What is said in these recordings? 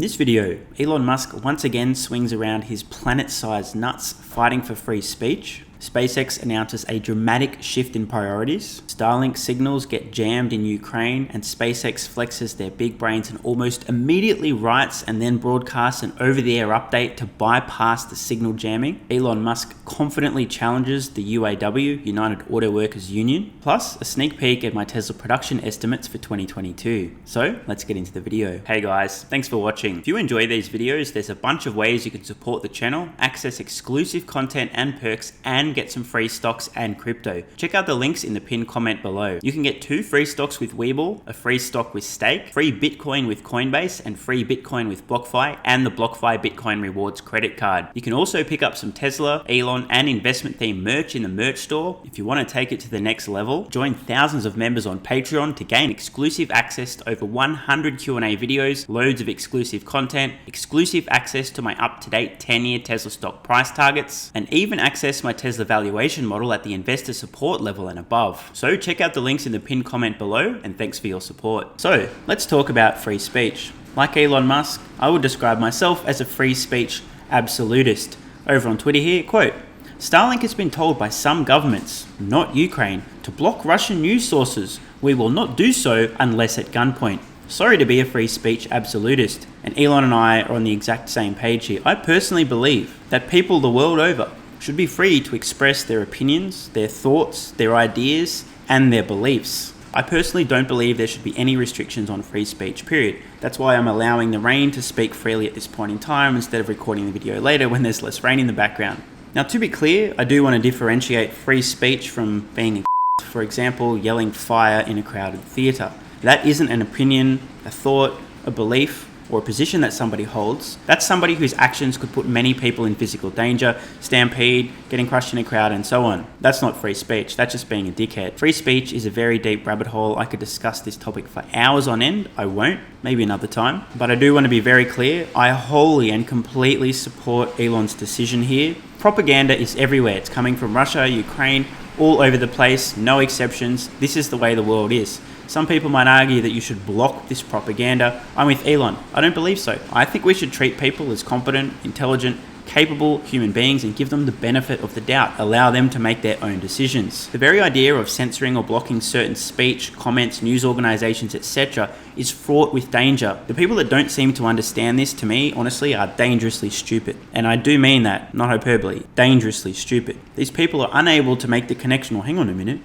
In this video, Elon Musk once again swings around his planet-sized nuts fighting for free speech. SpaceX announces a dramatic shift in priorities. Starlink signals get jammed in Ukraine, and SpaceX flexes their big brains and almost immediately writes and then broadcasts an over-the-air update to bypass the signal jamming. Elon Musk confidently challenges the UAW, United Auto Workers Union, plus a sneak peek at my Tesla production estimates for 2022. So let's get into the video. Hey guys, thanks for watching. If you enjoy these videos, there's a bunch of ways you can support the channel, access exclusive content and perks, and get some free stocks and crypto. Check out the links in the pinned comment below. You can get 2 free stocks with WeBull, a free stock with Stake, free Bitcoin with Coinbase, and free Bitcoin with BlockFi, and the BlockFi Bitcoin Rewards credit card. You can also pick up some Tesla, Elon, and investment themed merch in the merch store. If you want to take it to the next level, join thousands of members on Patreon to gain exclusive access to over 100 Q&A videos, loads of exclusive content, exclusive access to my up-to-date 10-year Tesla stock price targets, and even access my Tesla valuation model at the investor support level and above. So check out the links in the pinned comment below, and thanks for your support. So let's talk about free speech. Like Elon Musk, I would describe myself as a free speech absolutist. Over on Twitter here, quote, "Starlink has been told by some governments, not Ukraine, to block Russian news sources. We will not do so unless at gunpoint." Sorry to be a free speech absolutist, and Elon and I are on the exact same page here. I personally believe that people the world over should be free to express their opinions, their thoughts, their ideas, and their beliefs. I personally don't believe there should be any restrictions on free speech, period. That's why I'm allowing the rain to speak freely at this point in time instead of recording the video later when there's less rain in the background. Now, to be clear, I do want to differentiate free speech from being for example, yelling fire in a crowded theatre. That isn't an opinion, a thought, a belief, or a position that somebody holds. That's somebody whose actions could put many people in physical danger, stampede, getting crushed in a crowd, and so on. That's not free speech, that's just being a dickhead. Free speech is a very deep rabbit hole. I could discuss this topic for hours on end. I won't, maybe another time. But I do want to be very clear, I wholly and completely support Elon's decision here. Propaganda is everywhere. It's coming from Russia, Ukraine, all over the place, no exceptions. This is the way the world is. Some people might argue that you should block this propaganda. I'm with Elon. I don't believe so. I think we should treat people as competent, intelligent, capable human beings and give them the benefit of the doubt. Allow them to make their own decisions. The very idea of censoring or blocking certain speech, comments, news organizations, etc. is fraught with danger. The people that don't seem to understand this, to me, honestly, are dangerously stupid. And I do mean that, not hyperbole, dangerously stupid. These people are unable to make the connection. Well, hang on a minute.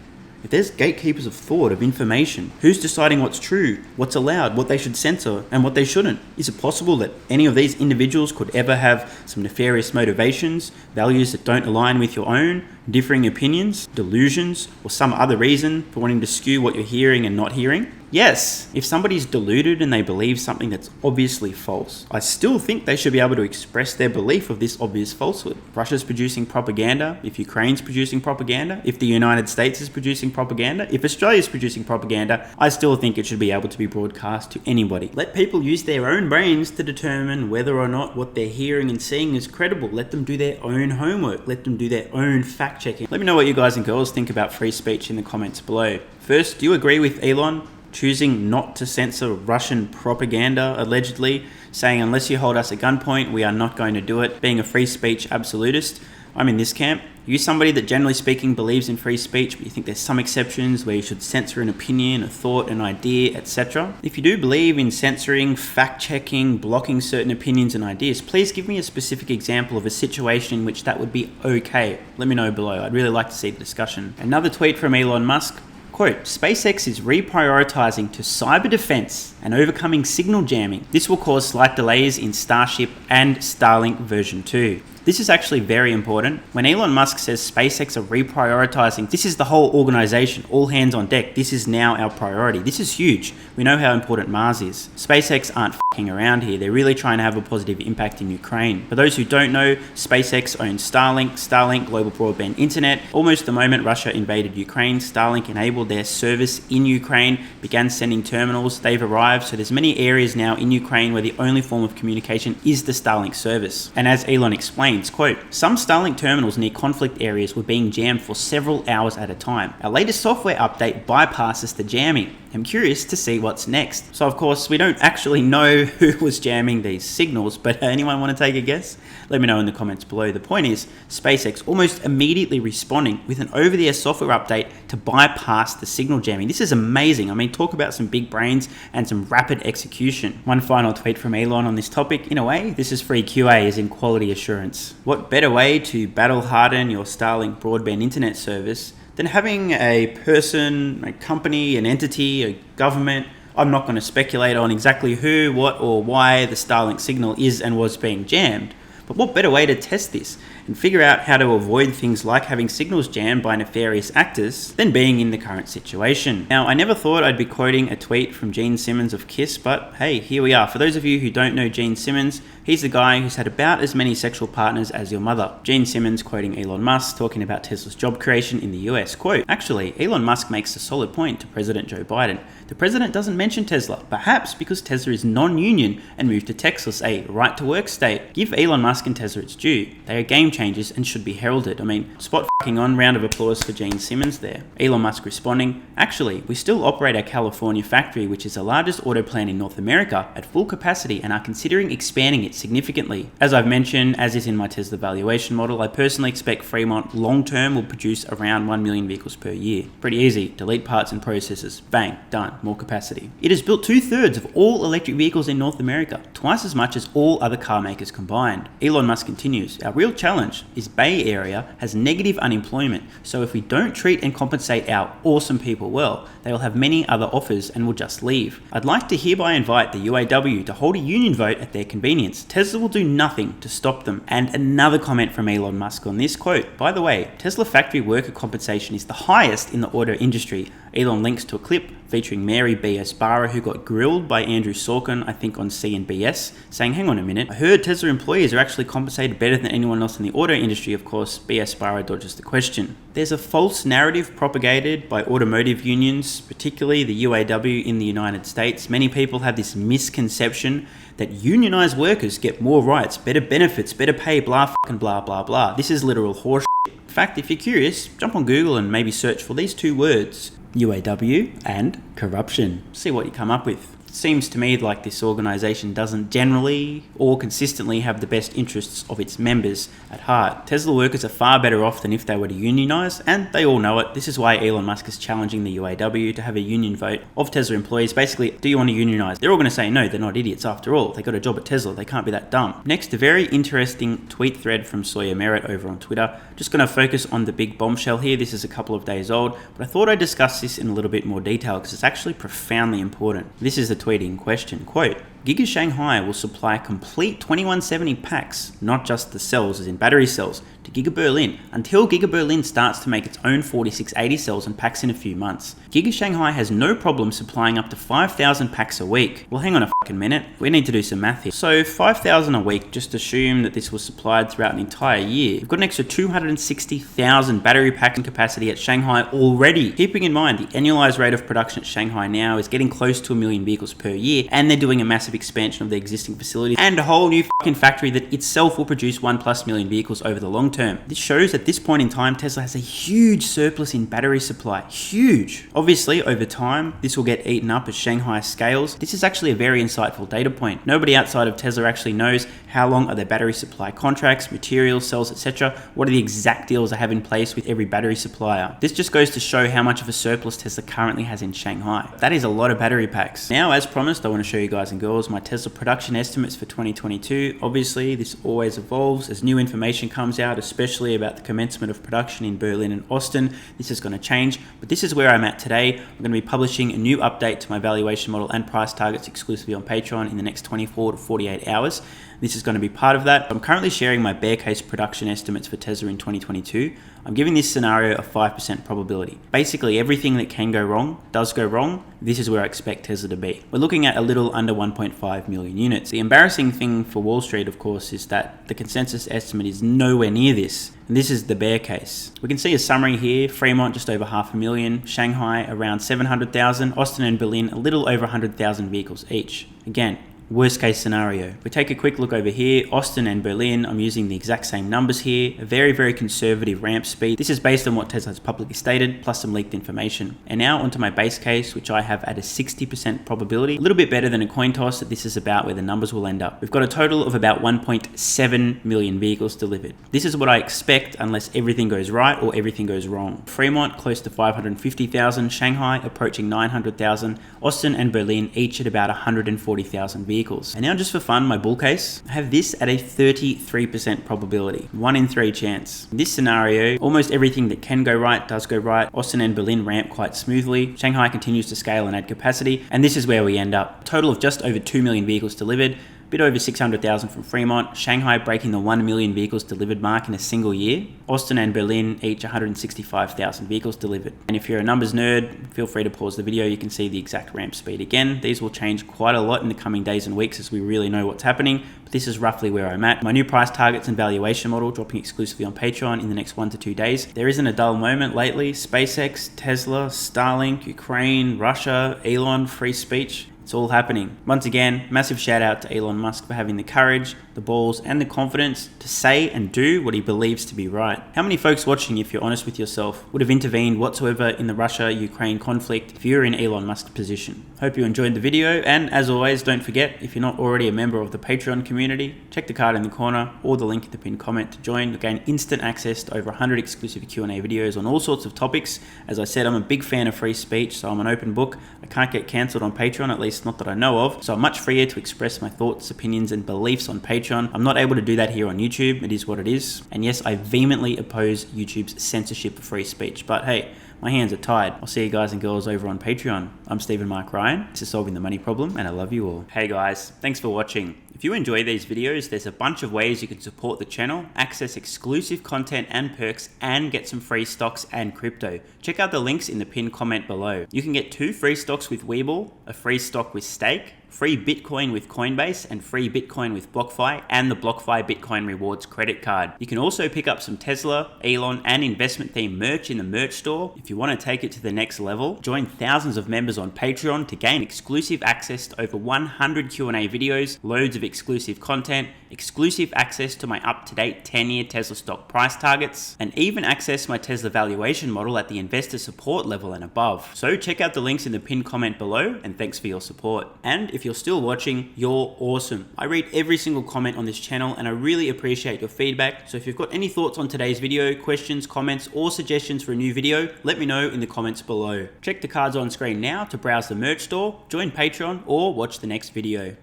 If there's gatekeepers of thought, of information, who's deciding what's true, what's allowed, what they should censor, and what they shouldn't? Is it possible that any of these individuals could ever have some nefarious motivations, values that don't align with your own, differing opinions, delusions, or some other reason for wanting to skew what you're hearing and not hearing? Yes, if somebody's deluded and they believe something that's obviously false, I still think they should be able to express their belief of this obvious falsehood. If Russia's producing propaganda, if Ukraine's producing propaganda, if the United States is producing propaganda, if Australia's producing propaganda, I still think it should be able to be broadcast to anybody. Let people use their own brains to determine whether or not what they're hearing and seeing is credible. Let them do their own homework. Let them do their own fact checking. Let me know what you guys and girls think about free speech in the comments below. First, do you agree with Elon choosing not to censor Russian propaganda, allegedly, saying unless you hold us at gunpoint, we are not going to do it, being a free speech absolutist? I'm in this camp. You're somebody that generally speaking believes in free speech, but you think there's some exceptions where you should censor an opinion, a thought, an idea, etc. If you do believe in censoring, fact-checking, blocking certain opinions and ideas, please give me a specific example of a situation in which that would be okay. Let me know below. I'd really like to see the discussion. Another tweet from Elon Musk. Quote, "SpaceX is reprioritizing to cyber defense and overcoming signal jamming. This will cause slight delays in Starship and Starlink version 2. This is actually very important. When Elon Musk says SpaceX are reprioritizing, this is the whole organization, all hands on deck. This is now our priority. This is huge. We know how important Mars is. SpaceX aren't f***ing around here. They're really trying to have a positive impact in Ukraine. For those who don't know, SpaceX owns Starlink, global broadband internet. Almost the moment Russia invaded Ukraine, Starlink enabled their service in Ukraine, began sending terminals. They've arrived. So there's many areas now in Ukraine where the only form of communication is the Starlink service. And as Elon explained, quote, "Some Starlink terminals near conflict areas were being jammed for several hours at a time. Our latest software update bypasses the jamming, I'm curious to see what's next. So of course, we don't actually know who was jamming these signals, but anyone want to take a guess? Let me know in the comments below. The point is, SpaceX almost immediately responding with an over-the-air software update to bypass the signal jamming. This is amazing. I mean, talk about some big brains and some rapid execution. One final tweet from Elon on this topic. In a way, this is free QA, as in quality assurance. What better way to battle harden your Starlink broadband internet service than having a person, a company, an entity, a government. I'm not going to speculate on exactly who, what, or why the Starlink signal is and was being jammed. But what better way to test this and figure out how to avoid things like having signals jammed by nefarious actors than being in the current situation? Now, I never thought I'd be quoting a tweet from Gene Simmons of KISS, but hey, here we are. For those of you who don't know Gene Simmons, he's the guy who's had about as many sexual partners as your mother. Gene Simmons quoting Elon Musk, talking about Tesla's job creation in the US. Quote, actually, Elon Musk makes a solid point to President Joe Biden. The president doesn't mention Tesla, perhaps because Tesla is non-union and moved to Texas, a right-to-work state. Give Elon Musk and Tesla its due. They are game changers and should be heralded. I mean, spot fucking on, round of applause for Gene Simmons there. Elon Musk responding, actually, we still operate our California factory, which is the largest auto plant in North America, at full capacity and are considering expanding it significantly. As I've mentioned, as is in my Tesla valuation model, I personally expect Fremont long-term will produce around 1 million vehicles per year. Pretty easy, delete parts and processes, bang, done. More capacity. It has built 2/3 of all electric vehicles in North America, twice as much as all other car makers combined. Elon Musk continues, our real challenge is Bay Area has negative unemployment, so if we don't treat and compensate our awesome people well, they will have many other offers and will just leave. I'd like to hereby invite the UAW to hold a union vote at their convenience. Tesla will do nothing to stop them. And another comment from Elon Musk on this quote, by the way, Tesla factory worker compensation is the highest in the auto industry. Elon links to a clip featuring Mary B.S. Barra, who got grilled by Andrew Sorkin, I think on CNBS, saying, hang on a minute, I heard Tesla employees are actually compensated better than anyone else in the auto industry. Of course, B.S. Barra dodges the question. There's a false narrative propagated by automotive unions, particularly the UAW in the United States. Many people have this misconception that unionized workers get more rights, better benefits, better pay, blah fucking blah blah blah. This is literal horse shit. In fact, if you're curious, jump on Google and maybe search for these two words, UAW and corruption. See what you come up with. Seems to me like this organization doesn't generally or consistently have the best interests of its members at heart. Tesla workers are far better off than if they were to unionize, and they all know it. This is why Elon Musk is challenging the UAW to have a union vote of Tesla employees. Basically, do you want to unionize? They're all going to say no, they're not idiots after all. They got a job at Tesla, they can't be that dumb. Next, a very interesting tweet thread from Sawyer Merritt over on Twitter. Just going to focus on the big bombshell here. This is a couple of days old, but I thought I'd discuss this in a little bit more detail because it's actually profoundly important. This is the tweet in question, quote, Giga Shanghai will supply complete 2170 packs, not just the cells as in battery cells, to Giga Berlin until Giga Berlin starts to make its own 4680 cells and packs in a few months. Giga Shanghai has no problem supplying up to 5,000 packs a week. Well, hang on a fucking minute. We need to do some math here. So 5,000 a week, just assume that this was supplied throughout an entire year. You've got an extra 260,000 battery packing capacity at Shanghai already. Keeping in mind the annualized rate of production at Shanghai now is getting close to 1 million vehicles per year, and they're doing a massive expansion of the existing facility and a whole new fucking factory that itself will produce 1+ million vehicles over the long term. This shows at this point in time, Tesla has a huge surplus in battery supply. Huge. Obviously, over time, this will get eaten up as Shanghai scales. This is actually a very insightful data point. Nobody outside of Tesla actually knows how long are their battery supply contracts, materials, cells, etc. What are the exact deals they have in place with every battery supplier? This just goes to show how much of a surplus Tesla currently has in Shanghai. That is a lot of battery packs. Now, as promised, I want to show you guys and girls my Tesla production estimates for 2022. Obviously, this always evolves as new information comes out, especially about the commencement of production in Berlin and Austin. This is going to change, but this is where I'm at today. I'm going to be publishing a new update to my valuation model and price targets exclusively on Patreon in the next 24 to 48 hours. This is going to be part of that. I'm currently sharing my bear case production estimates for Tesla in 2022. I'm giving this scenario a 5% probability. Basically, everything that can go wrong does go wrong. This is where I expect Tesla to be. We're looking at a little under 1.5 million units. The embarrassing thing for Wall Street, of course, is that the consensus estimate is nowhere near this. And this is the bear case. We can see a summary here. Fremont just over 500,000, Shanghai around 700,000, Austin and Berlin a little over 100,000 vehicles each. Again, Worst case scenario. If we take a quick look over here, Austin and Berlin, I'm using the exact same numbers here, a very, very conservative ramp speed. This is based on what Tesla has publicly stated, plus some leaked information. And now onto my base case, which I have at a 60% probability, a little bit better than a coin toss, that this is about where the numbers will end up. We've got a total of about 1.7 million vehicles delivered. This is what I expect unless everything goes right or everything goes wrong. Fremont close to 550,000, Shanghai approaching 900,000, Austin and Berlin each at about 140,000 vehicles. And now just for fun, my bull case, I have this at a 33% probability, 1 in 3 chance. In this scenario, almost everything that can go right does go right. Austin and Berlin ramp quite smoothly. Shanghai continues to scale and add capacity. And this is where we end up. Total of just over 2 million vehicles delivered. Bit over 600,000 from Fremont, Shanghai breaking the 1 million vehicles delivered mark in a single year, Austin and Berlin each 165,000 vehicles delivered. And if you're a numbers nerd, feel free to pause the video, you can see the exact ramp speed again. These will change quite a lot in the coming days and weeks as we really know what's happening, but this is roughly where I'm at. My new price targets and valuation model dropping exclusively on Patreon in the next 1 to 2 days. There isn't a dull moment lately. SpaceX, Tesla, Starlink, Ukraine, Russia, Elon, free speech. It's all happening. Once again, massive shout out to Elon Musk for having the courage, the balls, and the confidence to say and do what he believes to be right. How many folks watching, if you're honest with yourself, would have intervened whatsoever in the Russia-Ukraine conflict if you were in Elon Musk's position? Hope you enjoyed the video, and as always, don't forget, if you're not already a member of the Patreon community, check the card in the corner or the link in the pinned comment to join. You'll gain instant access to over 100 exclusive Q&A videos on all sorts of topics. As I said, I'm a big fan of free speech, so I'm an open book. I can't get cancelled on Patreon, at least not that I know of, so I'm much freer to express my thoughts, opinions, and beliefs on Patreon. I'm not able to do that here on YouTube. It is what it is. And yes, I vehemently oppose YouTube's censorship of free speech, but hey, my hands are tied. I'll see you guys and girls over on Patreon. I'm Stephen Mark Ryan. This is Solving the Money Problem, and I love you all. Hey guys, thanks for watching. If you enjoy these videos, there's a bunch of ways you can support the channel, access exclusive content and perks, and get some free stocks and crypto. Check out the links in the pinned comment below. You can get 2 free stocks with WeBull, a free stock with Stake, free Bitcoin with Coinbase, and free Bitcoin with BlockFi, and the BlockFi Bitcoin Rewards credit card. You can also pick up some Tesla, Elon, and investment themed merch in the merch store. If you want to take it to the next level, join thousands of members on Patreon to gain exclusive access to over 100 Q&A videos, loads of exclusive content, exclusive access to my up-to-date 10-year Tesla stock price targets, and even access my Tesla valuation model at the investor support level and above. So check out the links in the pinned comment below, and thanks for your support. And if you're still watching, you're awesome. I read every single comment on this channel, and I really appreciate your feedback. So if you've got any thoughts on today's video, questions, comments, or suggestions for a new video, let me know in the comments below. Check the cards on screen now to browse the merch store, join Patreon, or watch the next video.